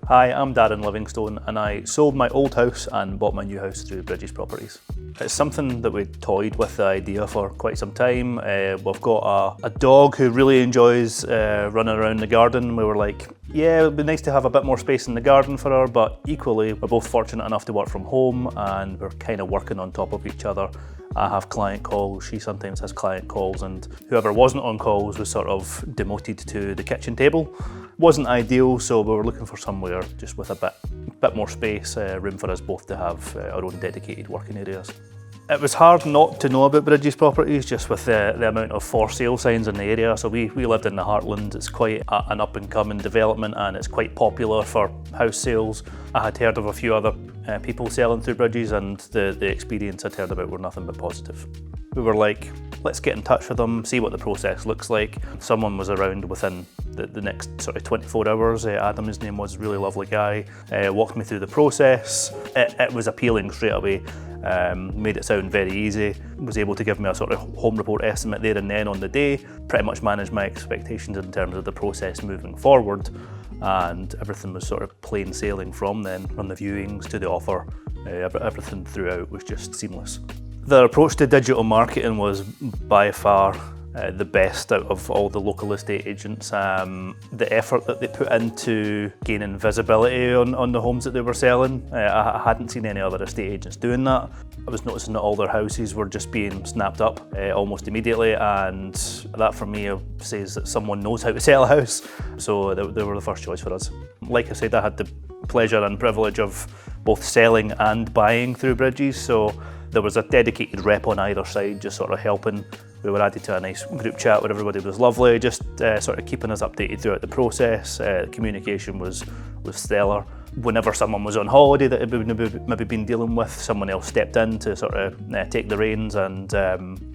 Hi, I'm Darren Livingstone and I sold my old house and bought my new house through Bridges Properties. It's something that we toyed with the idea for quite some time. We've got a dog who really enjoys running around the garden. We were like, yeah, it would be nice to have a bit more space in the garden for her, but equally we're both fortunate enough to work from home and we're kind of working on top of each other. I have client calls, she sometimes has client calls, and whoever wasn't on calls was sort of demoted to the kitchen table. Wasn't ideal, so we were looking for somewhere just with a bit more space, room for us both to have our own dedicated working areas. It was hard not to know about Bridges Properties just with the amount of for sale signs in the area. So we lived in the heartland. It's quite an up and coming development and it's quite popular for house sales. I had heard of a few other people selling through Bridges and the experience I'd heard about were nothing but positive. We were like, let's get in touch with them, see what the process looks like. Someone was around within the next sort of 24 hours. Adam, his name was, a really lovely guy, walked me through the process. It was appealing straight away. Made it sound very easy, was able to give me a sort of home report estimate there and then on the day, pretty much managed my expectations in terms of the process moving forward, and everything was sort of plain sailing from then, from the viewings to the offer. Everything throughout was just seamless. Their approach to digital marketing was by far the best out of all the local estate agents. The effort that they put into gaining visibility on the homes that they were selling, I hadn't seen any other estate agents doing that. I was noticing that all their houses were just being snapped up almost immediately, and that for me says that someone knows how to sell a house. So they were the first choice for us. Like I said, I had the pleasure and privilege of both selling and buying through Bridges, so there was a dedicated rep on either side just sort of helping. We were added to a nice group chat where everybody was lovely, just sort of keeping us updated throughout the process. Communication was stellar. Whenever someone was on holiday that had maybe been dealing with, someone else stepped in to sort of take the reins and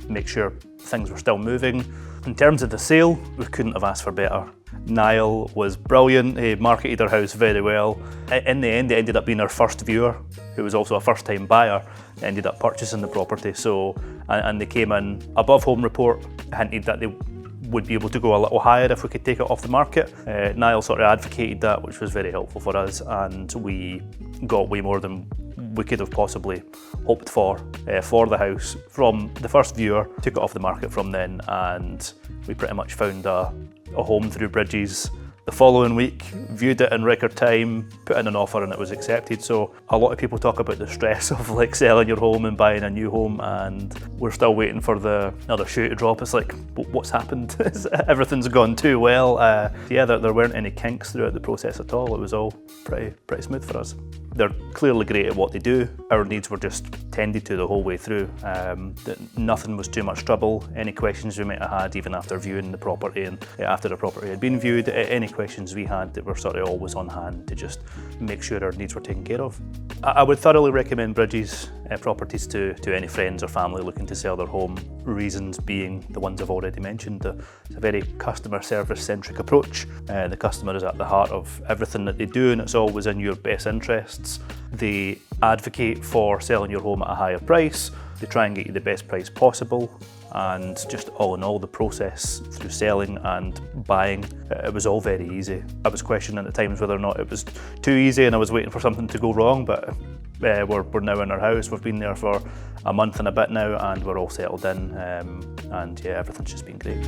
make sure things were still moving. In terms of the sale, we couldn't have asked for better. Niall was brilliant, he marketed our house very well. In the end, it ended up being our first viewer, who was also a first-time buyer, ended up purchasing the property. So, and they came in above home report, hinted that they would be able to go a little higher if we could take it off the market. Niall sort of advocated that, which was very helpful for us, and we got way more than we could have possibly hoped for the house. From the first viewer, took it off the market from then, and we pretty much found a home through Bridges the following week, viewed it in record time, put in an offer and it was accepted. So a lot of people talk about the stress of like selling your home and buying a new home, and we're still waiting for another shoe to drop. It's like, what's happened? Everything's gone too well. Yeah, there weren't any kinks throughout the process at all. It was all pretty smooth for us. They're clearly great at what they do. Our needs were just tended to the whole way through. Nothing was too much trouble. Any questions we might have had, even after viewing the property and after the property had been viewed, any questions we had, that were sort of always on hand to just make sure our needs were taken care of. I would thoroughly recommend Bridges Properties to any friends or family looking to sell their home, reasons being the ones I've already mentioned. It's a very customer service centric approach. The customer is at the heart of everything that they do, and it's always in your best interests. They advocate for selling your home at a higher price. They try and get you the best price possible, and just all in all, the process through selling and buying, it was all very easy. I was questioning at times whether or not it was too easy and I was waiting for something to go wrong, but we're now in our house. We've been there for a month and a bit now and we're all settled in, and yeah, everything's just been great.